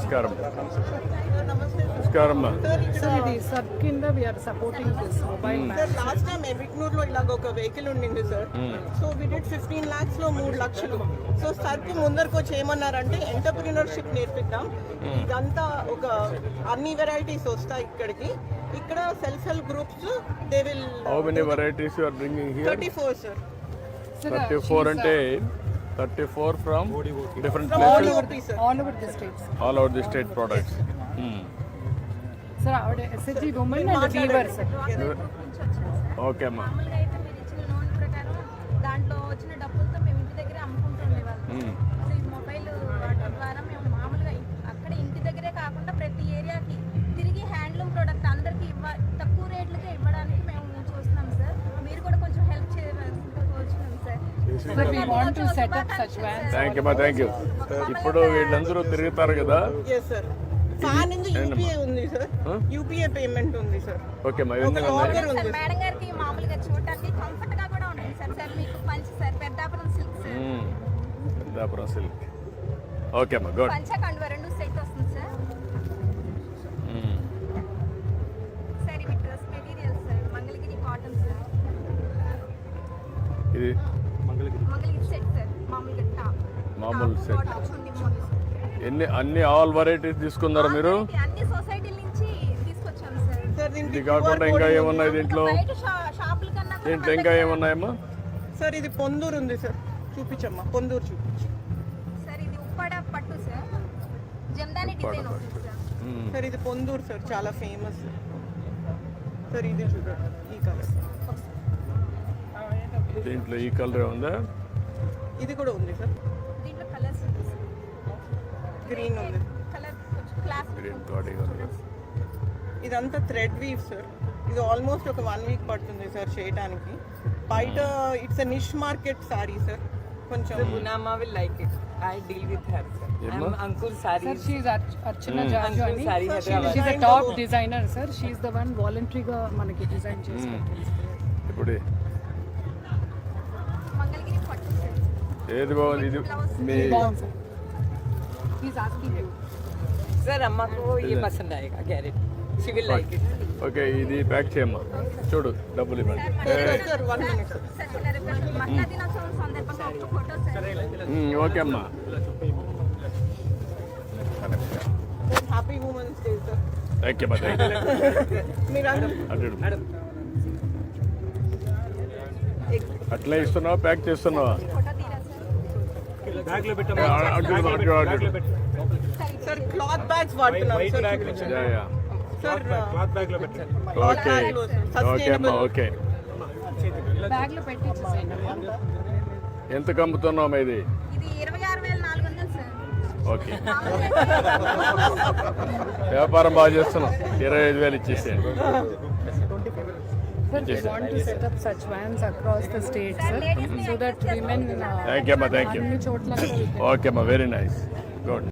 నమస్కారం. నమస్కారం. Sir, ఇది సబ్ కింద we are supporting this mobile Sir, last time ఎవిక్నూర్లో ఇలాగ ఒక వెహికల్ ఉండింది sir. So we did 15 lakhs లో 3 లక్షలు. సో సార్కి ముందరకు వచ్చి ఏమన్నారంటే ఎంటర్ప్రినర్షిప్ నేర్పిద్దాం, ఇదంతా ఒక అన్ని వెరైటీస్ వస్తాయి ఇక్కడికి. ఇక్కడ self help groups they will. How many varieties you are bringing here? 34 sir. 34 అంటే 34 from different All places, over the sir. all over the states. All over the state products. Sir, ఆవిడ SHG women and weaver sir. Okay అమ్మా. మామూలుగా అయితే మీరు ఇచ్చిన loan ప్రకారం దాంట్లో వచ్చిన డబ్బులతో మేము ఇంటి దగ్గరే అమ్ముకుంటుండేవాళ్ళం. సో ఈ మొబైల్ వాటి ద్వారా మేము మామూలుగా అక్కడ ఇంటి దగ్గరే కాకుండా ప్రతి ఏరియాకి తిరిగి హ్యాండ్లూమ్ ప్రోడక్ట్ అందరికీ తక్కువ రేట్లకే ఇవ్వడానికి మేము చూస్తున్నాం సార్. మీరు కూడా కొంచెం హెల్ప్ చేయవచ్చున్నాం sir. Sir, we want to set up such vans. Thank you. ఇప్పుడు వీళ్ళందరూ తిరుగుతారు కదా. Yes sir. ఫ్యాన్ ఉంది, యూపీఐ ఉంది సార్. యూపీఐ పేమెంట్ ఉంది సార్. ఓకే మరి ఒక లాకర్ ఉంది. సార్ మేడం గారికి మామూలుగా చూడటానికి కంఫర్ట్ గా కూడా ఉంటుంది సార్. సార్ మీకు పంచ sir Peddapuram silk sir. Peddapuram silk. Okay అమ్మా, గుడ్. పంచ కండువా రెండు సెట్ వస్తుంది సార్. సార్ ఇవి dress materials sir. Mangalagiri cotton sir. ఇది మంగళగిరి సెట్ సార్. మామూలుగా టాప్ మామూలు సెట్. చున్నీ మోడల్ సార్. అన్ని ఆల్ వెరైటీస్ తీసుకున్నారా మీరు? అన్ని సొసైటీ నుంచి తీసుకొచ్చాం సార్. సార్ ఇది దీనికి కాకుండా ఇంకా ఏమున్నాయి దీంట్లో? బయట షాపుల కన్నా కూడా దీంట్లో ఇంకా ఏమున్నాయమ్మా? సార్ ఇది పొందూరు ఉంది సార్. చూపించమ్మా, పొందూరు చూపించు. సార్ ఇది ఉప్పాడ పట్టు సార్. జమ్దాని డిజైన్ వస్తుంది సార్. సార్ ఇది పొందూరు సార్, చాలా ఫేమస్. సార్ ఇది చూడండి, ఈ కలర్. దీంట్లో ఈ కలర్ ఉందా? ఇది కూడా ఉంది సార్. దీంట్లో కలర్స్ ఉంది సార్. గ్రీన్ ఉంది. కలర్ కొంచెం క్లాస్ గ్రీన్ బాడీ కలర్. ఇదంతా థ్రెడ్ వీవ్ సార్. ఇది ఆల్మోస్ట్ ఒక 1 week పడుతుంది సార్ చేయడానికి. బయట it's a niche market sorry sir. కొంచెం Munama will like it. I deal with her. Sir. I'm Ankur Sir, Saris. she is Archana Jajwani. Sari Hyderabad. She is a top designer sir. She is the one voluntary గా మనకి design చేసి ఇప్పుడు మంగళగిరి పట్టు sir. ఏది బాగుంది? ఇది మీ బాగుంది sir. He's asking you. Sir, अम्मा को ये पसंद आएगा, guarantee. She will like it. Okay, ఇది ప్యాక్ చేయమ్మా. చూడు, డబ్బులు ఇవ్వండి. Sir 1 minute sir. సార్ చిన్న రిక్వెస్ట్. మహిళా దినోత్సవం సందర్భంగా ఒక ఫోటో సార్. ఓకే అమ్మా. Happy women's day sir. Thank you అమ్మా. మీరందరూ అటు అట్లా ఇస్తున్నావా, ప్యాక్ చేస్తున్నావా? ఫోటో తీరా సార్. సార్ క్లాత్ బ్యాగ్స్ వాడుతున్నాం సార్. చూపించండి. సార్ ఓకే ఓకే అమ్మా. ఓకే, బ్యాగ్ లో పెట్టి ఇచ్చేసేయండి. ఎంత కమ్ముతున్నావు ఇది? ఇది 26,400 సార్. ఓకే, వ్యాపారం బాగా చేస్తున్నాం. 25,000 ఇచ్చేసేయండి. Sir, we want to set up such vans across the state sir, so that women thank you అమ్మా. Thank you. అన్ని చోట్ల ఓకే అమ్మా, వెరీ నైస్, గుడ్.